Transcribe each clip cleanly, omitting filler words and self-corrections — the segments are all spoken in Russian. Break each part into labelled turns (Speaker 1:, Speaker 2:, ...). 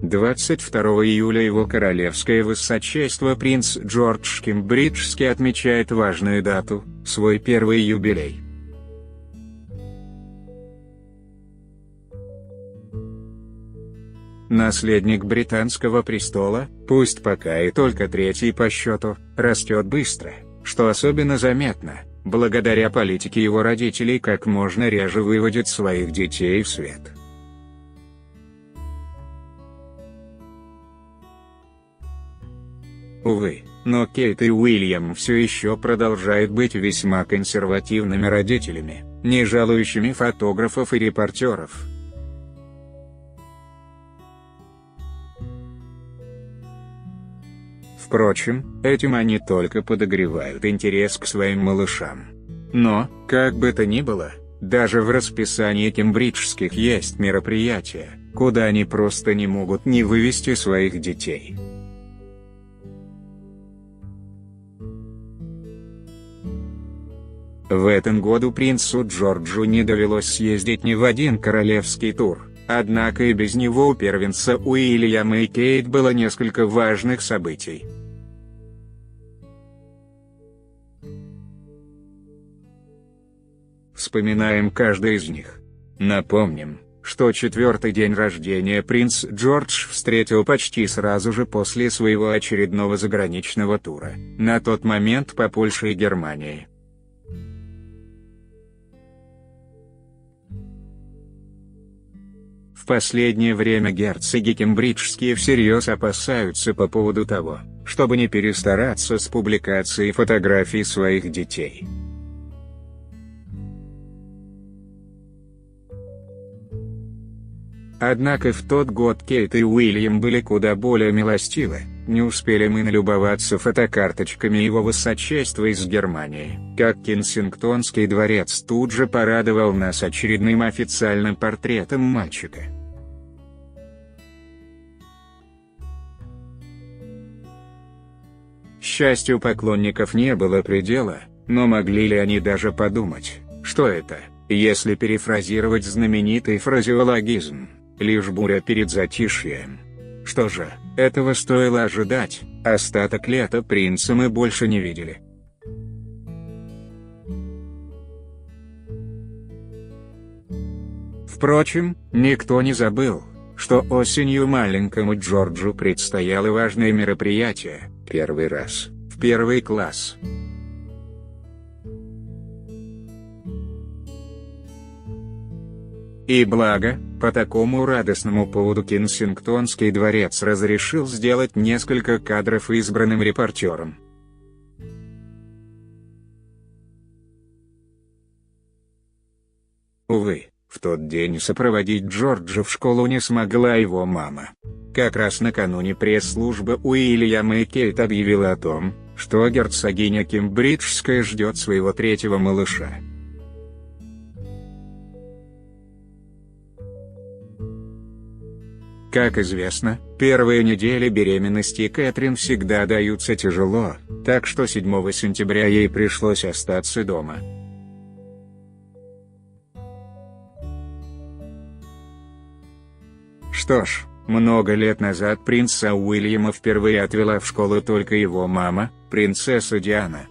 Speaker 1: 22 июля его королевское высочество принц Джордж Кембриджский отмечает важную дату – свой первый юбилей. Наследник британского престола, пусть пока и только третий по счету, растет быстро, что особенно заметно, благодаря политике его родителей как можно реже выводит своих детей в свет. Увы, но Кейт и Уильям все еще продолжают быть весьма консервативными родителями, не жалующими фотографов и репортеров. Впрочем, этим они только подогревают интерес к своим малышам. Но, как бы то ни было, даже в расписании кембриджских есть мероприятия, куда они просто не могут не вывести своих детей. В этом году принцу Джорджу не довелось съездить ни в один королевский тур, однако и без него у первенца Уильяма и Кейт было несколько важных событий. Вспоминаем каждый из них. Напомним, что четвертый день рождения принц Джордж встретил почти сразу же после своего очередного заграничного тура, на тот момент по Польше и Германии. В последнее время герцоги кембриджские всерьез опасаются по поводу того, чтобы не перестараться с публикацией фотографий своих детей. Однако в тот год Кейт и Уильям были куда более милостивы, не успели мы налюбоваться фотокарточками его высочества из Германии, как Кенсингтонский дворец тут же порадовал нас очередным официальным портретом мальчика. Счастью поклонников не было предела, но могли ли они даже подумать, что это, если перефразировать знаменитый фразеологизм, лишь буря перед затишьем. Что же, этого стоило ожидать, остаток лета принца мы больше не видели. Впрочем, никто не забыл, что осенью маленькому Джорджу предстояло важное мероприятие – первый раз, в первый класс. И благо, по такому радостному поводу Кенсингтонский дворец разрешил сделать несколько кадров избранным репортерам. Увы, в тот день сопроводить Джорджа в школу не смогла его мама. Как раз накануне пресс-служба Уильяма и Кейт объявила о том, что герцогиня Кембриджская ждет своего третьего малыша. Как известно, первые недели беременности Кэтрин всегда даются тяжело, так что 7 сентября ей пришлось остаться дома. Что ж, много лет назад принца Уильяма впервые отвела в школу только его мама, принцесса Диана.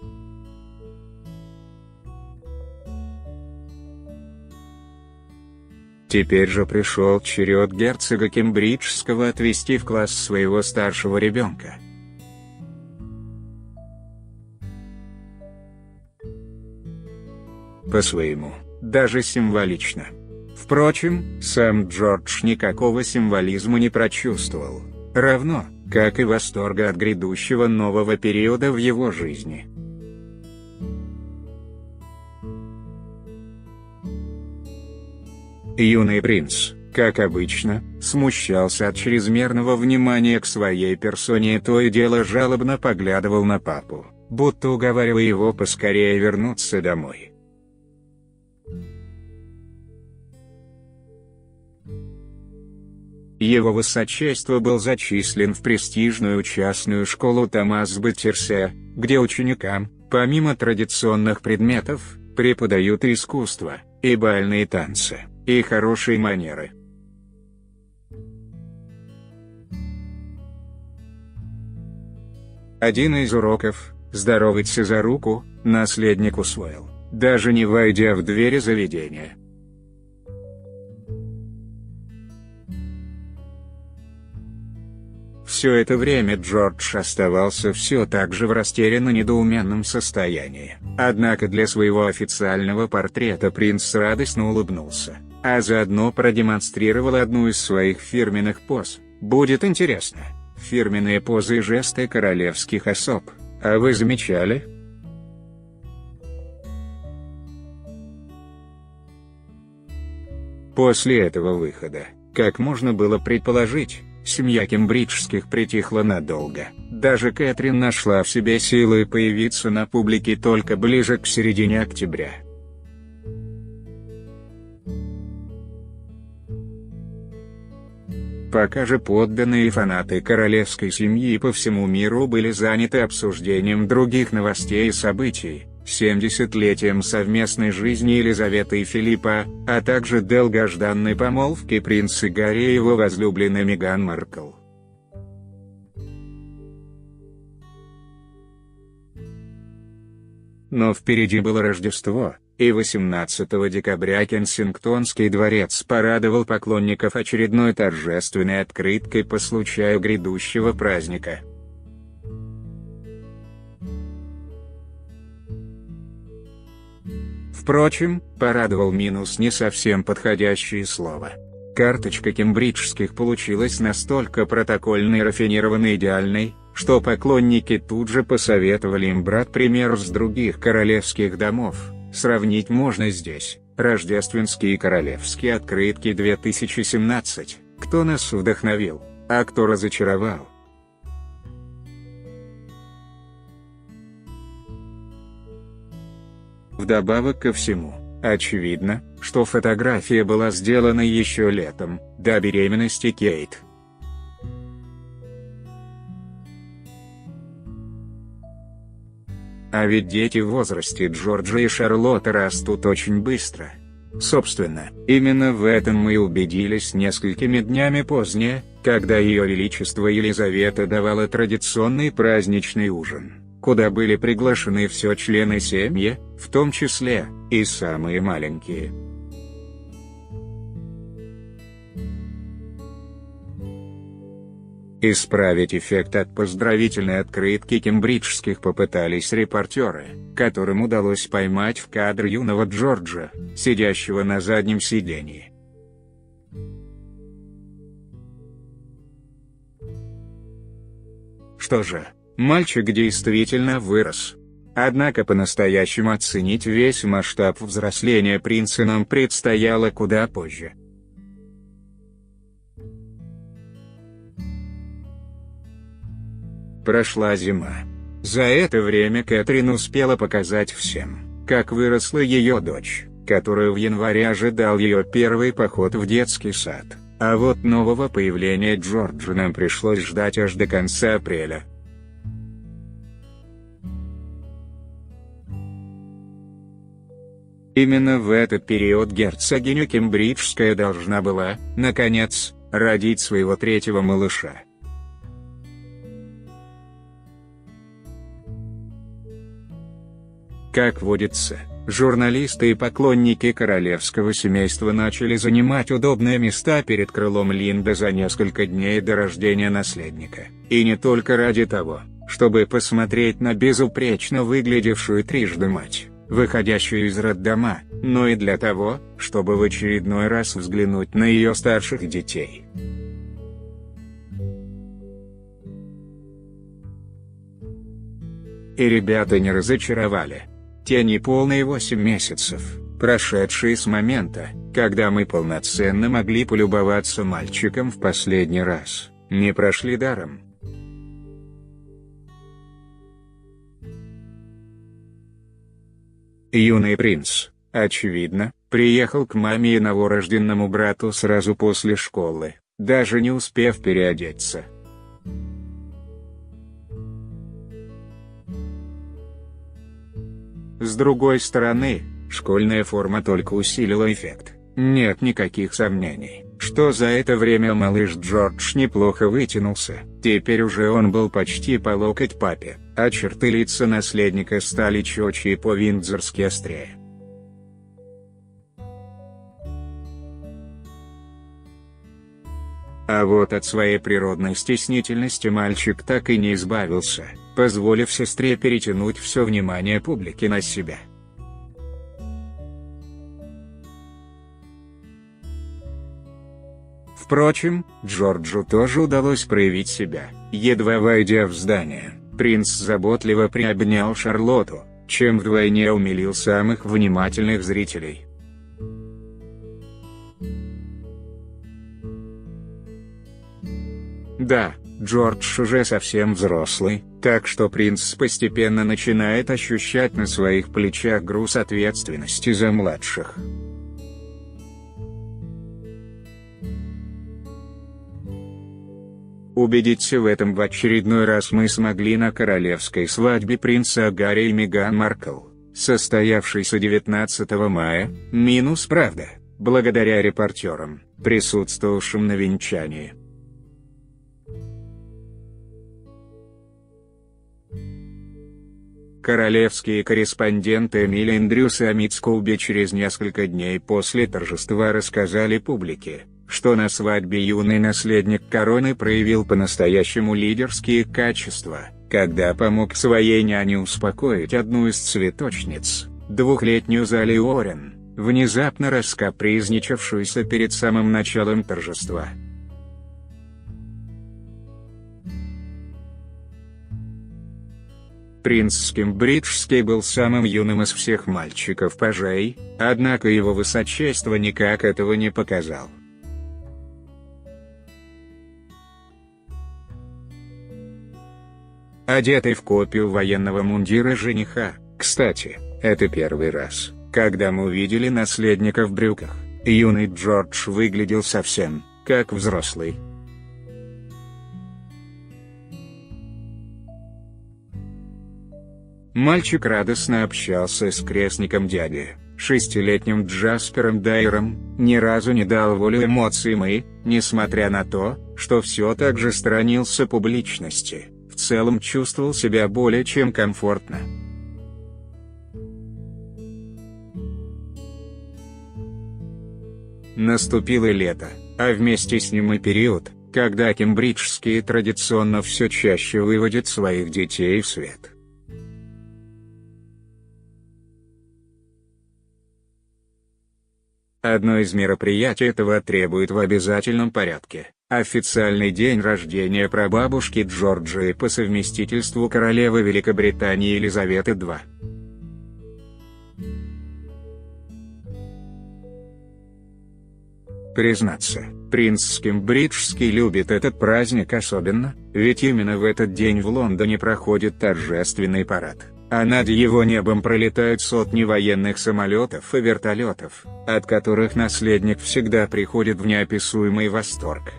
Speaker 1: Теперь же пришел черед герцога Кембриджского отвезти в класс своего старшего ребенка. По-своему, даже символично. Впрочем, сам Джордж никакого символизма не прочувствовал, равно, как и восторга от грядущего нового периода в его жизни. Юный принц, как обычно, смущался от чрезмерного внимания к своей персоне и то и дело жалобно поглядывал на папу, будто уговаривая его поскорее вернуться домой. Его высочество был зачислен в престижную частную школу Томас Баттерсе, где ученикам, помимо традиционных предметов, преподают искусство, и бальные танцы, и хорошие манеры. Один из уроков «Здороваться за руку» наследник усвоил, даже не войдя в двери заведения. Все это время Джордж оставался все так же в растерянно-недоуменном состоянии. Однако для своего официального портрета принц радостно улыбнулся, а заодно продемонстрировал одну из своих фирменных поз. Будет интересно. Фирменные позы и жесты королевских особ. А вы замечали? После этого выхода, как можно было предположить, семья кембриджских притихла надолго. Даже Кэтрин нашла в себе силы появиться на публике только ближе к середине октября. Пока же подданные и фанаты королевской семьи по всему миру были заняты обсуждением других новостей и событий, 70-летием совместной жизни Елизаветы и Филиппа, а также долгожданной помолвки принца Гарри и его возлюбленной Меган Маркл. Но впереди было Рождество, и 18 декабря Кенсингтонский дворец порадовал поклонников очередной торжественной открыткой по случаю грядущего праздника. Впрочем, порадовал минус не совсем подходящее слово. Карточка кембриджских получилась настолько протокольной и рафинированной идеальной, что поклонники тут же посоветовали им брать пример с других королевских домов. Сравнить можно здесь: рождественские и королевские открытки 2017. Кто нас вдохновил, а кто разочаровал? Вдобавок ко всему, очевидно, что фотография была сделана еще летом, до беременности Кейт. А ведь дети в возрасте Джорджа и Шарлотты растут очень быстро. Собственно, именно в этом мы и убедились несколькими днями позднее, когда Ее Величество Елизавета давала традиционный праздничный ужин, куда были приглашены все члены семьи, в том числе и самые маленькие. Исправить эффект от поздравительной открытки кембриджских попытались репортеры, которым удалось поймать в кадр юного Джорджа, сидящего на заднем сиденье. Что же, мальчик действительно вырос. Однако по-настоящему оценить весь масштаб взросления принца нам предстояло куда позже. Прошла зима. За это время Кэтрин успела показать всем, как выросла ее дочь, которую в январе ожидал ее первый поход в детский сад, а вот нового появления Джорджа нам пришлось ждать аж до конца апреля. Именно в этот период герцогиня Кембриджская должна была, наконец, родить своего третьего малыша. Как водится, журналисты и поклонники королевского семейства начали занимать удобные места перед крылом Линда за несколько дней до рождения наследника. И не только ради того, чтобы посмотреть на безупречно выглядевшую трижды мать, выходящую из роддома, но и для того, чтобы в очередной раз взглянуть на ее старших детей. И ребята не разочаровали. Те неполные 8 месяцев, прошедшие с момента, когда мы полноценно могли полюбоваться мальчиком в последний раз, не прошли даром. Юный принц, очевидно, приехал к маме и новорожденному брату сразу после школы, даже не успев переодеться. С другой стороны, школьная форма только усилила эффект. Нет никаких сомнений, что за это время малыш Джордж неплохо вытянулся, теперь уже он был почти по локоть папе, а черты лица наследника стали четче и по-виндзорски острее. А вот от своей природной стеснительности мальчик так и не избавился, позволив сестре перетянуть все внимание публики на себя. Впрочем, Джорджу тоже удалось проявить себя. Едва войдя в здание, принц заботливо приобнял Шарлотту, чем вдвойне умилил самых внимательных зрителей. Да, Джордж уже совсем взрослый, так что принц постепенно начинает ощущать на своих плечах груз ответственности за младших. Убедиться в этом в очередной раз мы смогли на королевской свадьбе принца Гарри и Меган Маркл, состоявшейся 19 мая, правда, благодаря репортерам, присутствовавшим на венчании. Королевские корреспонденты Эмили Эндрюс и Амит Скоуби через несколько дней после торжества рассказали публике, что на свадьбе юный наследник короны проявил по-настоящему лидерские качества, когда помог своей няне успокоить одну из цветочниц, двухлетнюю Зали Уоррен, внезапно раскапризничавшуюся перед самым началом торжества. Принц Кембриджский был самым юным из всех мальчиков-пажей, однако его высочество никак этого не показал. Одетый в копию военного мундира жениха, кстати, это первый раз, когда мы увидели наследника в брюках, юный Джордж выглядел совсем, как взрослый. Мальчик радостно общался с крестником дяди, 6-летним Джаспером Дайером, ни разу не дал волю эмоциям и, несмотря на то, что все так же сторонился публичности, в целом чувствовал себя более чем комфортно. Наступило лето, а вместе с ним и период, когда кембриджские традиционно все чаще выводят своих детей в свет. Одно из мероприятий этого требует в обязательном порядке – официальный день рождения прабабушки Джорджа и по совместительству королевы Великобритании Елизаветы II. Признаться, принц Кембриджский любит этот праздник особенно, ведь именно в этот день в Лондоне проходит торжественный парад, а над его небом пролетают сотни военных самолетов и вертолетов, от которых наследник всегда приходит в неописуемый восторг.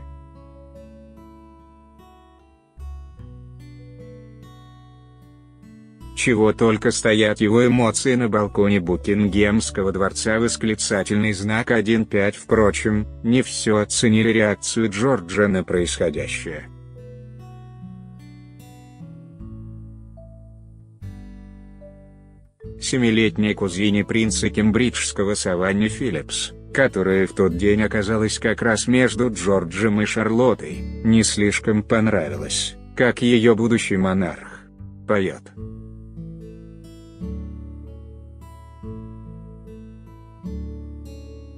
Speaker 1: Чего только стоят его эмоции на балконе Букингемского дворца, восклицательный знак 1.5. Впрочем, не все оценили реакцию Джорджа на происходящее. Семилетней кузине принца Кембриджского Саванне Филлипс, которая в тот день оказалась как раз между Джорджем и Шарлоттой, не слишком понравилось, как ее будущий монарх поет.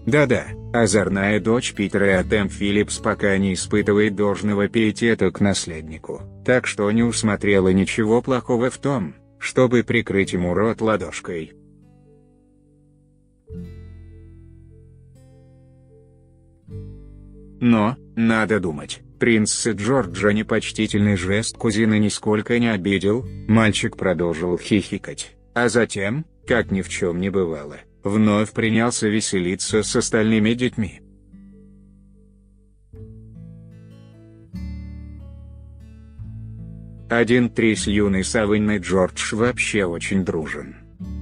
Speaker 1: Да-да, озорная дочь Питера и Атем Филлипс пока не испытывает должного пиетета к наследнику, так что не усмотрела ничего плохого в том, чтобы прикрыть ему рот ладошкой. Но, надо думать, принца Джорджа непочтительный жест кузины нисколько не обидел, мальчик продолжил хихикать, а затем, как ни в чем не бывало, вновь принялся веселиться с остальными детьми. Один с юной Саванной Джордж вообще очень дружен.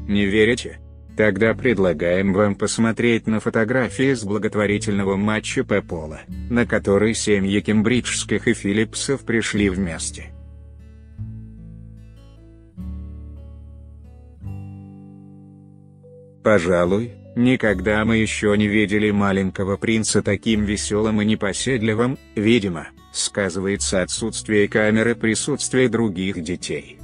Speaker 1: Не верите? Тогда предлагаем вам посмотреть на фотографии с благотворительного матча по поло, на который семьи Кембриджских и Филлипсов пришли вместе. Пожалуй, никогда мы еще не видели маленького принца таким веселым и непоседливым. Видимо, сказывается отсутствие камеры, присутствие других детей.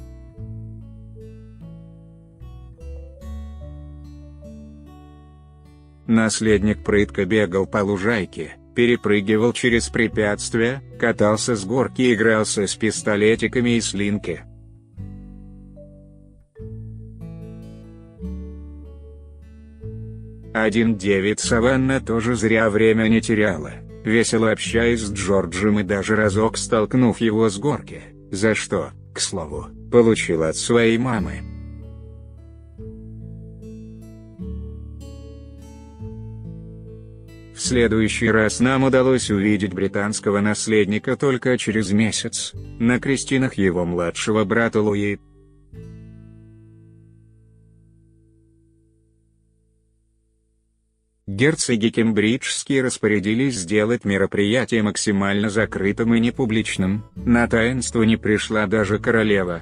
Speaker 1: Наследник прытко бегал по лужайке, перепрыгивал через препятствия, катался с горки, игрался с пистолетиками и слинки. Один девять Саванна тоже зря время не теряла, весело общаясь с Джорджем и даже разок столкнув его с горки, за что, к слову, получил от своей мамы. В следующий раз нам удалось увидеть британского наследника только через месяц, на крестинах его младшего брата Луи. Герцоги Кембриджские распорядились сделать мероприятие максимально закрытым и непубличным, на таинство не пришла даже королева.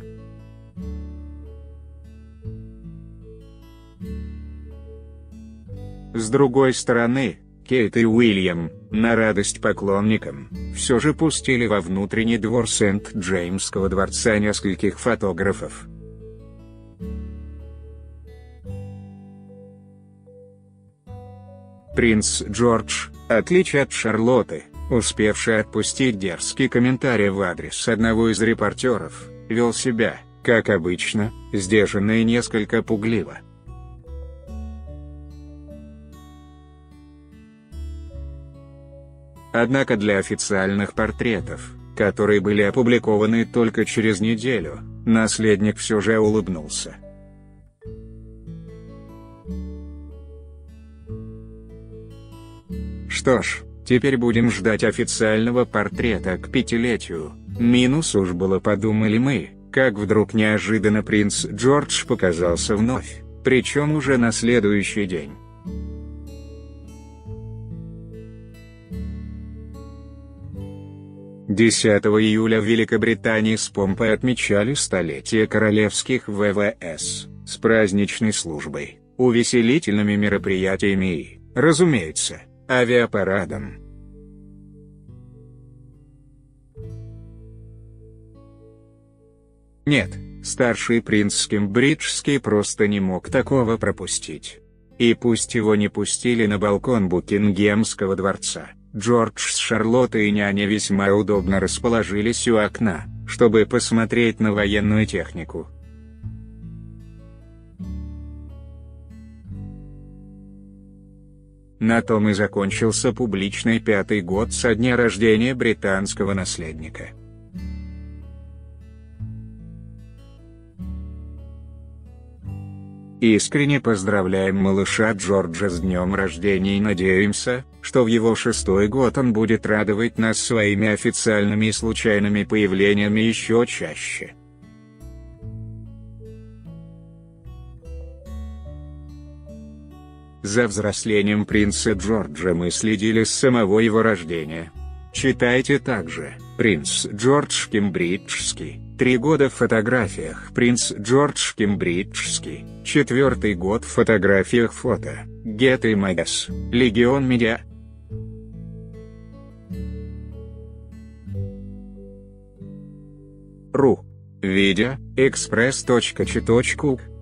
Speaker 1: С другой стороны, Кейт и Уильям, на радость поклонникам, все же пустили во внутренний двор Сент-Джеймсского дворца нескольких фотографов. Принц Джордж, в отличие от Шарлотты, успевший отпустить дерзкий комментарий в адрес одного из репортеров, вел себя, как обычно, сдержанно и несколько пугливо. Однако для официальных портретов, которые были опубликованы только через неделю, наследник все же улыбнулся. Что ж, теперь будем ждать официального портрета к 5-летию. Минус уж было, подумали мы, как вдруг неожиданно принц Джордж показался вновь, причем уже на следующий день. «10 июля в Великобритании с помпой отмечали столетие королевских ВВС, с праздничной службой, увеселительными мероприятиями и, разумеется, авиапарадом. Нет, старший принц Кембриджский просто не мог такого пропустить. И пусть его не пустили на балкон Букингемского дворца, Джордж с Шарлоттой и няней весьма удобно расположились у окна, чтобы посмотреть на военную технику. На том и закончился публичный 5-й год со дня рождения британского наследника. Искренне поздравляем малыша Джорджа с днем рождения и надеемся, что в его 6-й год он будет радовать нас своими официальными и случайными появлениями еще чаще. За взрослением принца Джорджа мы следили с самого его рождения. Читайте также: принц Джордж Кембриджский, 3 года в фотографиях, принц Джордж Кембриджский, 4-й год в фотографиях, фото, Getty Images, Legion Media. Видео, express.ch.uk